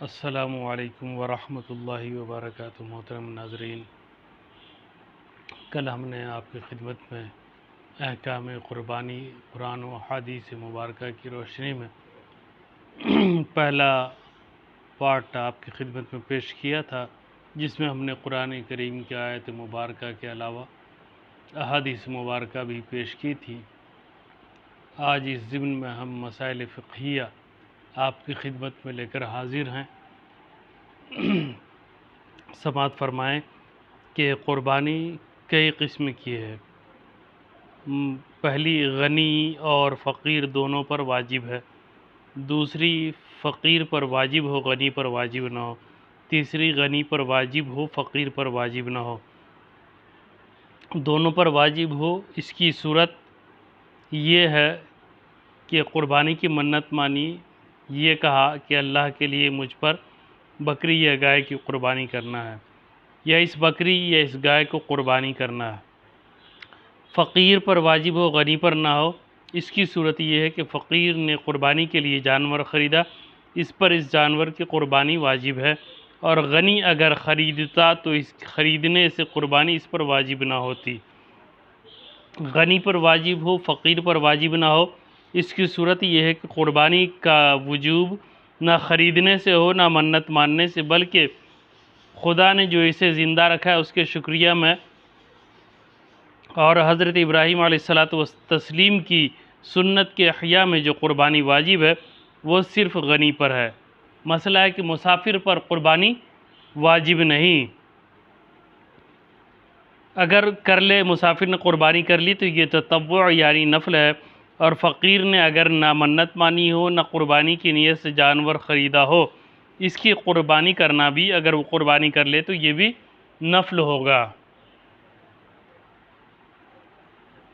السلام علیکم ورحمۃ اللہ وبرکاتہ۔ محترم ناظرین، کل ہم نے آپ کی خدمت میں احکام قربانی قرآن و احادیث مبارکہ کی روشنی میں پہلا پارٹ آپ کی خدمت میں پیش کیا تھا، جس میں ہم نے قرآن کریم کی آیت مبارکہ کے علاوہ احادیث مبارکہ بھی پیش کی تھی۔ آج اس ضمن میں ہم مسائل فقہیہ آپ کی خدمت میں لے کر حاضر ہیں۔ سماعت فرمائیں کہ قربانی کئی قسم کی ہے۔ پہلی غنی اور فقیر دونوں پر واجب ہے، دوسری فقیر پر واجب ہو غنی پر واجب نہ ہو، تیسری غنی پر واجب ہو فقیر پر واجب نہ ہو، دونوں پر واجب ہو۔ اس کی صورت یہ ہے کہ قربانی کی منت مانی، یہ کہا کہ اللہ کے لیے مجھ پر بکری یا گائے کی قربانی کرنا ہے، یا اس بکری یا اس گائے کو قربانی کرنا ہے۔ فقیر پر واجب ہو غنی پر نہ ہو۔ اس کی صورت یہ ہے کہ فقیر نے قربانی کے لیے جانور خریدا، اس پر اس جانور کی قربانی واجب ہے، اور غنی اگر خریدتا تو اس خریدنے سے قربانی اس پر واجب نہ ہوتی۔ غنی پر واجب ہو فقیر پر واجب نہ ہو۔ اس کی صورت یہ ہے کہ قربانی کا وجوب نہ خریدنے سے ہو نہ منت ماننے سے، بلکہ خدا نے جو اسے زندہ رکھا ہے اس کے شکریہ میں، اور حضرت ابراہیم علیہ السلام کی سنت کے احیاء میں جو قربانی واجب ہے وہ صرف غنی پر ہے۔ مسئلہ ہے کہ مسافر پر قربانی واجب نہیں۔ اگر کر لے مسافر نے قربانی کر لی تو یہ تطوع یعنی نفل ہے، اور فقیر نے اگر نہ منت مانی ہو نہ قربانی کی نیت سے جانور خریدا ہو، اس کی قربانی کرنا بھی اگر وہ قربانی کر لے تو یہ بھی نفل ہوگا۔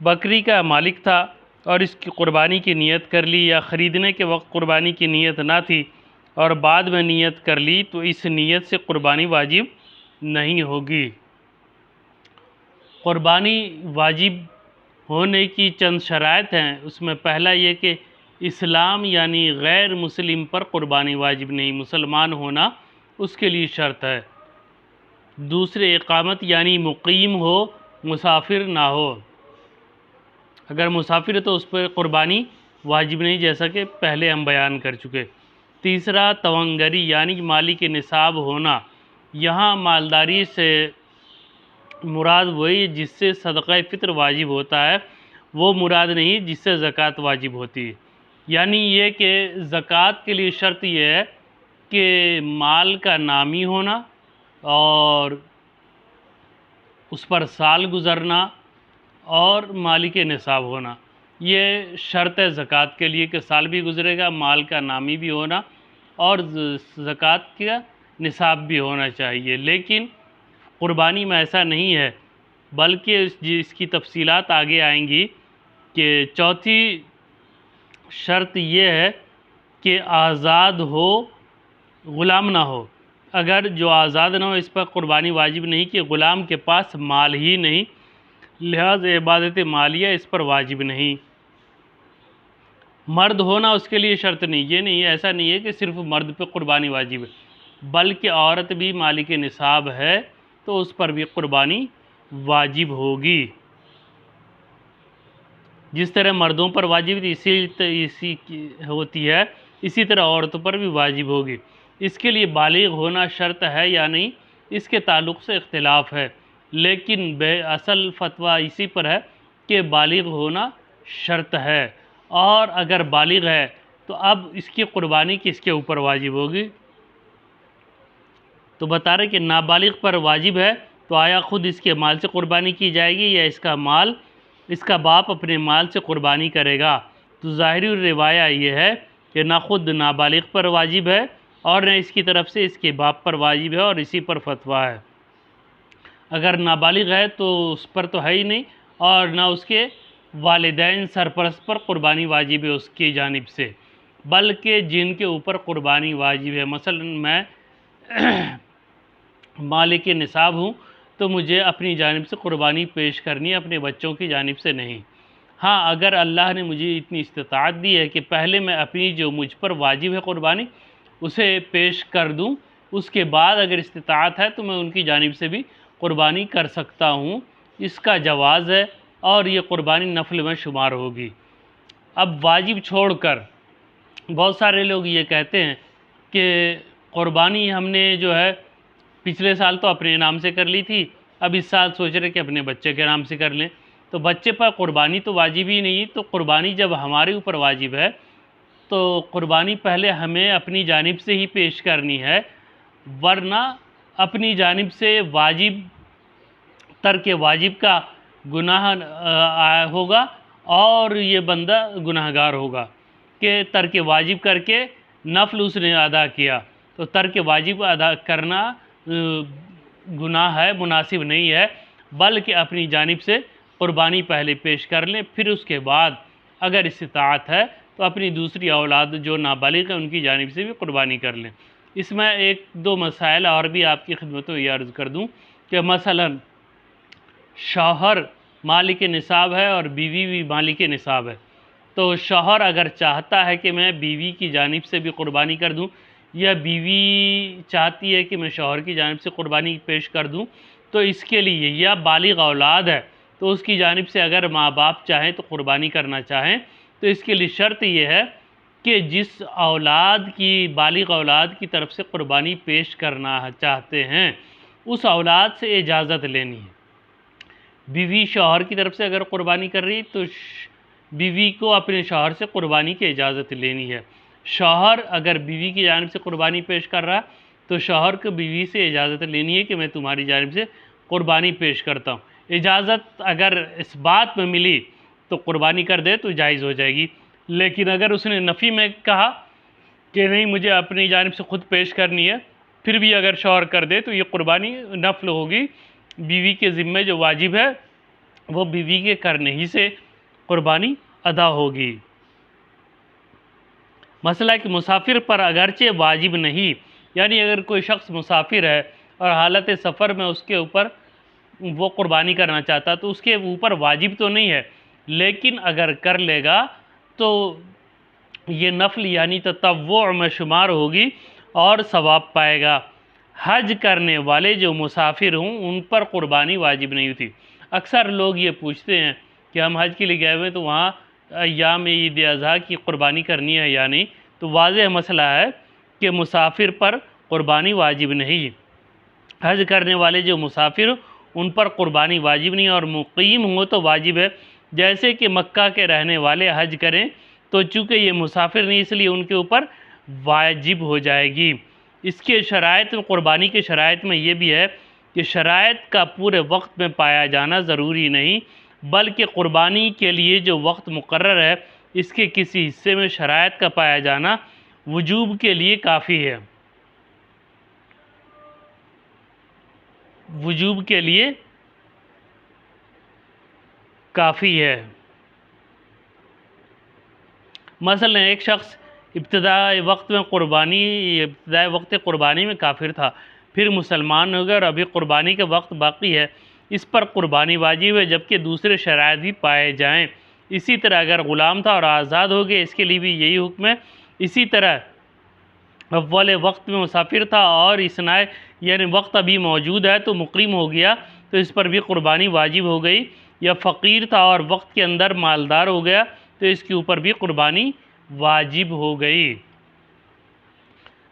بکری کا مالک تھا اور اس کی قربانی کی نیت کر لی، یا خریدنے کے وقت قربانی کی نیت نہ تھی اور بعد میں نیت کر لی، تو اس نیت سے قربانی واجب نہیں ہوگی۔ قربانی واجب ہونے کی چند شرائط ہیں۔ اس میں پہلا یہ کہ اسلام یعنی غیر مسلم پر قربانی واجب نہیں، مسلمان ہونا اس کے لیے شرط ہے۔ دوسرے اقامت یعنی مقیم ہو، مسافر نہ ہو۔ اگر مسافر ہے تو اس پر قربانی واجب نہیں، جیسا کہ پہلے ہم بیان کر چکے۔ تیسرا تونگری یعنی مالی کے نصاب ہونا۔ یہاں مالداری سے مراد وہی جس سے صدقہ فطر واجب ہوتا ہے، وہ مراد نہیں جس سے زکوٰۃ واجب ہوتی ہے۔ یعنی یہ کہ زکوٰۃ کے لیے شرط یہ ہے کہ مال کا نامی ہونا اور اس پر سال گزرنا اور مالک نصاب ہونا۔ یہ شرط ہے زکوٰۃ کے لیے کہ سال بھی گزرے گا، مال کا نامی بھی ہونا اور زکوٰۃ کا نصاب بھی ہونا چاہیے۔ لیکن قربانی میں ایسا نہیں ہے، بلکہ اس کی تفصیلات آگے آئیں گی کہ چوتھی شرط یہ ہے کہ آزاد ہو، غلام نہ ہو۔ اگر جو آزاد نہ ہو اس پر قربانی واجب نہیں کہ غلام کے پاس مال ہی نہیں، لہذا عبادت مالیہ اس پر واجب نہیں۔ مرد ہونا اس کے لیے شرط نہیں، یہ نہیں، ایسا نہیں ہے کہ صرف مرد پہ قربانی واجب ہے، بلکہ عورت بھی مالک نصاب ہے تو اس پر بھی قربانی واجب ہوگی۔ جس طرح مردوں پر واجب اسی ہوتی ہے، اسی طرح عورتوں پر بھی واجب ہوگی۔ اس کے لیے بالغ ہونا شرط ہے یا نہیں، اس کے تعلق سے اختلاف ہے، لیکن اصل فتویٰ اسی پر ہے کہ بالغ ہونا شرط ہے، اور اگر بالغ ہے تو اب اس کی قربانی کس کے اوپر واجب ہوگی؟ تو بتا رہے کہ نابالغ پر واجب ہے تو آیا خود اس کے مال سے قربانی کی جائے گی یا اس کا باپ اپنے مال سے قربانی کرے گا؟ تو ظاہری روایہ یہ ہے کہ نہ خود نابالغ پر واجب ہے اور نہ اس کی طرف سے اس کے باپ پر واجب ہے، اور اسی پر فتویٰ ہے۔ اگر نابالغ ہے تو اس پر تو ہے ہی نہیں، اور نہ اس کے والدین سرپرست پر قربانی واجب ہے اس کی جانب سے، بلکہ جن کے اوپر قربانی واجب ہے۔ مثلا میں مالک نصاب ہوں تو مجھے اپنی جانب سے قربانی پیش کرنی ہے، اپنے بچوں کی جانب سے نہیں۔ ہاں، اگر اللہ نے مجھے اتنی استطاعت دی ہے کہ پہلے میں اپنی جو مجھ پر واجب ہے قربانی اسے پیش کر دوں، اس کے بعد اگر استطاعت ہے تو میں ان کی جانب سے بھی قربانی کر سکتا ہوں، اس کا جواز ہے اور یہ قربانی نفل میں شمار ہوگی۔ اب واجب چھوڑ کر بہت سارے لوگ یہ کہتے ہیں کہ قربانی ہم نے جو ہے پچھلے سال تو اپنے نام سے کر لی تھی، اب اس سال سوچ رہے کہ اپنے بچے کے نام سے کر لیں، تو بچے پر قربانی تو واجب ہی نہیں، تو قربانی جب ہمارے اوپر واجب ہے تو قربانی پہلے ہمیں اپنی جانب سے ہی پیش کرنی ہے، ورنہ اپنی جانب سے واجب ترک واجب کا گناہ ہوگا اور یہ بندہ گناہگار ہوگا کہ ترک واجب کر کے نفل اس نے ادا کیا، تو ترک واجب ادا کرنا گناہ ہے، مناسب نہیں ہے، بلکہ اپنی جانب سے قربانی پہلے پیش کر لیں، پھر اس کے بعد اگر استطاعت ہے تو اپنی دوسری اولاد جو نابالغ ہیں ان کی جانب سے بھی قربانی کر لیں۔ اس میں ایک دو مسائل اور بھی آپ کی خدمت میں یہ عرض کر دوں کہ مثلا شوہر مالک نصاب ہے اور بیوی بھی مالک نصاب ہے، تو شوہر اگر چاہتا ہے کہ میں بیوی کی جانب سے بھی قربانی کر دوں یا بیوی چاہتی ہے کہ میں شوہر کی جانب سے قربانی پیش کر دوں، تو اس کے لیے یا بالغ اولاد ہے تو اس کی جانب سے اگر ماں باپ چاہیں تو قربانی کرنا چاہیں تو اس کے لیے شرط یہ ہے کہ جس اولاد کی بالغ اولاد کی طرف سے قربانی پیش کرنا چاہتے ہیں اس اولاد سے اجازت لینی ہے۔ بیوی شوہر کی طرف سے اگر قربانی کر رہی تو بیوی کو اپنے شوہر سے قربانی کی اجازت لینی ہے، شوہر اگر بیوی کی جانب سے قربانی پیش کر رہا تو شوہر کو بیوی سے اجازت لینی ہے کہ میں تمہاری جانب سے قربانی پیش کرتا ہوں۔ اجازت اگر اس بات میں ملی تو قربانی کر دے تو جائز ہو جائے گی، لیکن اگر اس نے نفی میں کہا کہ نہیں مجھے اپنی جانب سے خود پیش کرنی ہے، پھر بھی اگر شوہر کر دے تو یہ قربانی نفل ہوگی، بیوی کے ذمے جو واجب ہے وہ بیوی کے کرنے ہی سے قربانی ادا ہوگی۔ مسئلہ کہ مسافر پر اگرچہ واجب نہیں، یعنی اگر کوئی شخص مسافر ہے اور حالت سفر میں اس کے اوپر وہ قربانی کرنا چاہتا تو اس کے اوپر واجب تو نہیں ہے، لیکن اگر کر لے گا تو یہ نفل یعنی تطوع میں شمار ہوگی اور ثواب پائے گا۔ حج کرنے والے جو مسافر ہوں ان پر قربانی واجب نہیں ہوتی۔ اکثر لوگ یہ پوچھتے ہیں کہ ہم حج کے لیے گئے ہوئے تو وہاں ایام عید اضحیٰ کی قربانی کرنی ہے یا نہیں، تو واضح مسئلہ ہے کہ مسافر پر قربانی واجب نہیں۔ حج کرنے والے جو مسافر ان پر قربانی واجب نہیں اور مقیم ہو تو واجب ہے، جیسے کہ مکہ کے رہنے والے حج کریں تو چونکہ یہ مسافر نہیں اس لیے ان کے اوپر واجب ہو جائے گی۔ اس کے شرائط میں قربانی کے شرائط میں یہ بھی ہے کہ شرائط کا پورے وقت میں پایا جانا ضروری نہیں، بلکہ قربانی کے لیے جو وقت مقرر ہے اس کے کسی حصے میں شرائط کا پایا جانا وجوب کے لیے کافی ہے، وجوب کے لیے کافی ہے۔ مثلا ایک شخص ابتدائی وقت قربانی میں کافر تھا، پھر مسلمان ہو گیا اور ابھی قربانی کا وقت باقی ہے، اس پر قربانی واجب ہے جبکہ دوسرے شرائط بھی پائے جائیں۔ اسی طرح اگر غلام تھا اور آزاد ہو گیا اس کے لیے بھی یہی حکم ہے۔ اسی طرح اول وقت میں مسافر تھا اور اثناء یعنی وقت ابھی موجود ہے تو مقیم ہو گیا تو اس پر بھی قربانی واجب ہو گئی، یا فقیر تھا اور وقت کے اندر مالدار ہو گیا تو اس کے اوپر بھی قربانی واجب ہو گئی۔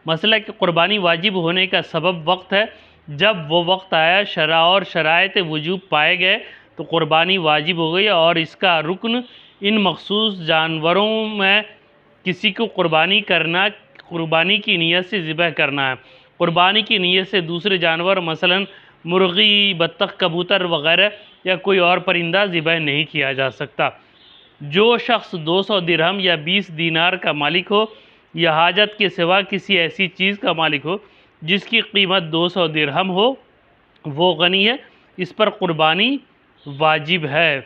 مسئلہ کہ قربانی واجب ہونے کا سبب وقت ہے، جب وہ وقت آیا شرع اور شرائط وجوب پائے گئے تو قربانی واجب ہو گئی، اور اس کا رکن ان مخصوص جانوروں میں کسی کو قربانی کی نیت سے ذبح کرنا ہے۔ قربانی کی نیت سے دوسرے جانور مثلا مرغی، بطخ، کبوتر وغیرہ یا کوئی اور پرندہ ذبح نہیں کیا جا سکتا۔ جو شخص 200 درہم یا 20 دینار کا مالک ہو یا حاجت کے سوا کسی ایسی چیز کا مالک ہو جس کی قیمت 200 درہم ہو وہ غنی ہے، اس پر قربانی واجب ہے۔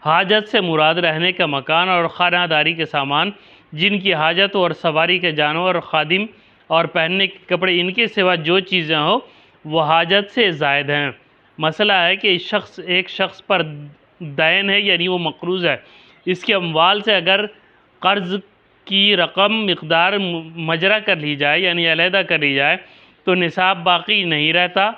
حاجت سے مراد رہنے کا مکان اور خانہ داری کے سامان، جن کی حاجت اور سواری کے جانور اور خادم اور پہننے کے کپڑے، ان کے سوا جو چیزیں ہوں وہ حاجت سے زائد ہیں۔ مسئلہ ہے کہ ایک شخص پر دین ہے یعنی وہ مقروض ہے، اس کے اموال سے اگر قرض کی رقم مقدار مجرا کر لی جائے یعنی علیحدہ کر لی جائے تو نصاب باقی نہیں رہتا،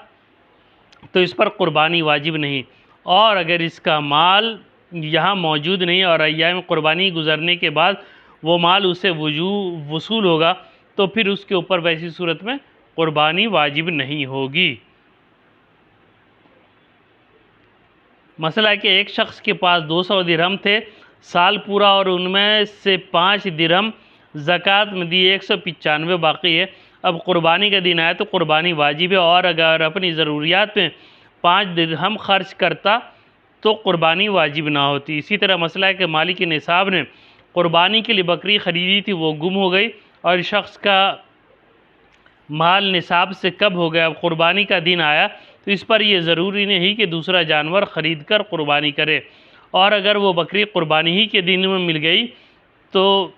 تو اس پر قربانی واجب نہیں۔ اور اگر اس کا مال یہاں موجود نہیں اور ایام قربانی گزرنے کے بعد وہ مال اسے وصول ہوگا تو پھر اس کے اوپر ویسی صورت میں قربانی واجب نہیں ہوگی۔ مسئلہ ہے کہ ایک شخص کے پاس 200 درہم تھے، سال پورا اور ان میں سے 5 درہم زکوٰۃ میں دی، 195 باقی ہے۔ اب قربانی کا دن آیا تو قربانی واجب ہے، اور اگر اپنی ضروریات میں 5 درہم خرچ کرتا تو قربانی واجب نہ ہوتی۔ اسی طرح مسئلہ ہے کہ مالک نصاب نے قربانی کے لیے بکری خریدی تھی، وہ گم ہو گئی اور شخص کا مال نصاب سے کم ہو گیا، اب قربانی کا دن آیا تو اس پر یہ ضروری نہیں کہ دوسرا جانور خرید کر قربانی کرے، اور اگر وہ بکری قربانی ہی کے دن میں مل گئی تو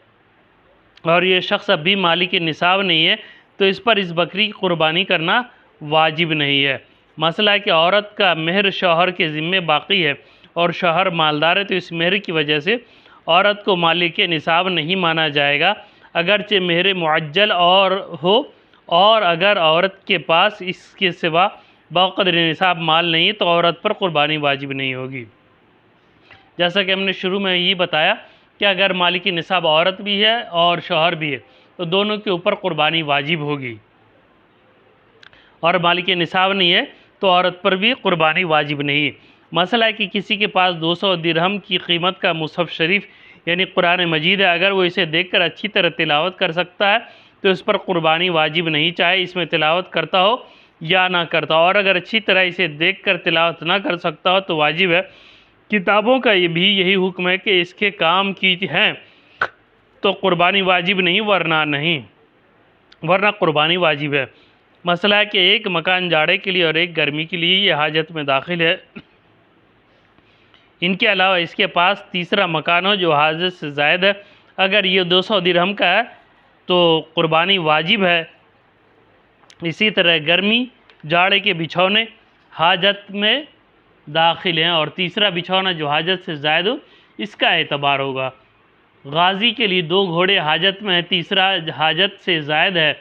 اور یہ شخص اب بھی مالک نصاب نہیں ہے تو اس پر اس بکری کی قربانی کرنا واجب نہیں ہے۔ مسئلہ ہے کہ عورت کا مہر شوہر کے ذمے باقی ہے اور شوہر مالدار ہے تو اس مہر کی وجہ سے عورت کو مالک نصاب نہیں مانا جائے گا، اگرچہ مہر معجل اور اگر عورت کے پاس اس کے سوا بقدر نصاب مال نہیں تو عورت پر قربانی واجب نہیں ہوگی۔ جیسا کہ ہم نے شروع میں یہ بتایا کہ اگر مالک نصاب عورت بھی ہے اور شوہر بھی ہے تو دونوں کے اوپر قربانی واجب ہوگی، اور مالک نصاب نہیں ہے تو عورت پر بھی قربانی واجب نہیں۔ مسئلہ ہے کہ کسی کے پاس 200 درہم کی قیمت کا مصحف شریف یعنی قرآن مجید ہے، اگر وہ اسے دیکھ کر اچھی طرح تلاوت کر سکتا ہے تو اس پر قربانی واجب نہیں، چاہے اس میں تلاوت کرتا ہو یا نہ کرتا ہو، اور اگر اچھی طرح اسے دیکھ کر تلاوت نہ کر سکتا ہو تو واجب ہے۔ کتابوں کا یہ بھی یہی حکم ہے کہ اس کے کام کی ہیں تو قربانی واجب نہیں ورنہ قربانی واجب ہے۔ مسئلہ ہے کہ ایک مکان جاڑے کے لیے اور ایک گرمی کے لیے یہ حاجت میں داخل ہے، ان کے علاوہ اس کے پاس تیسرا مکان ہو جو حاجت سے زائد ہے، اگر یہ 200 درہم کا ہے تو قربانی واجب ہے۔ اسی طرح گرمی جاڑے کے بچھونے حاجت میں داخل ہیں اور تیسرا بچھونا جو حاجت سے زائد ہو اس کا اعتبار ہوگا۔ غازی کے لیے 2 گھوڑے حاجت میں ہے، تیسرا حاجت سے زائد ہے،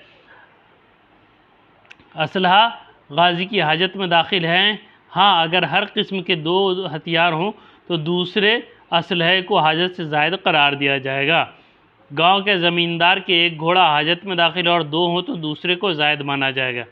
اسلحہ غازی کی حاجت میں داخل ہیں، ہاں اگر ہر قسم کے 2 ہتھیار ہوں تو دوسرے اسلحے کو حاجت سے زائد قرار دیا جائے گا۔ گاؤں کے زمیندار کے 1 گھوڑا حاجت میں داخل اور 2 ہوں تو دوسرے کو زائد مانا جائے گا۔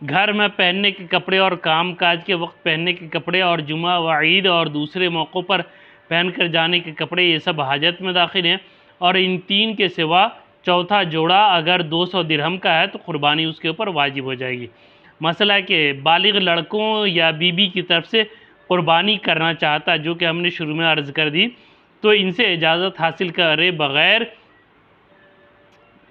گھر میں پہننے کے کپڑے اور کام کاج کے وقت پہننے کے کپڑے اور جمعہ و عید اور دوسرے موقعوں پر پہن کر جانے کے کپڑے یہ سب حاجت میں داخل ہیں، اور ان 3 کے سوا چوتھا جوڑا اگر 200 درہم کا ہے تو قربانی اس کے اوپر واجب ہو جائے گی۔ مسئلہ ہے کہ بالغ لڑکوں یا بیوی کی طرف سے قربانی کرنا چاہتا جو کہ ہم نے شروع میں عرض کر دی تو ان سے اجازت حاصل کرے بغیر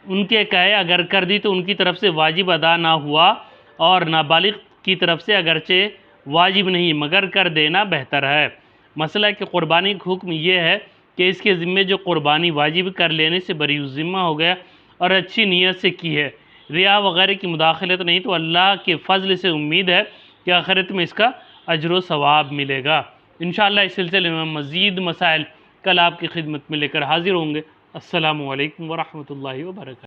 ان کے کہے اگر کر دی تو ان کی طرف سے واجب ادا نہ ہوا، اور نابالغ کی طرف سے اگرچہ واجب نہیں مگر کر دینا بہتر ہے۔ مسئلہ ہے کہ قربانی کا حکم یہ ہے کہ اس کے ذمے جو قربانی واجب کر لینے سے بری الذمہ ہو گیا اور اچھی نیت سے کی ہے، ریا وغیرہ کی مداخلت نہیں، تو اللہ کے فضل سے امید ہے کہ آخرت میں اس کا اجر و ثواب ملے گا۔ انشاءاللہ اس سلسلے میں مزید مسائل کل آپ کی خدمت میں لے کر حاضر ہوں گے۔ السلام علیکم ورحمۃ اللہ وبرکاتہ۔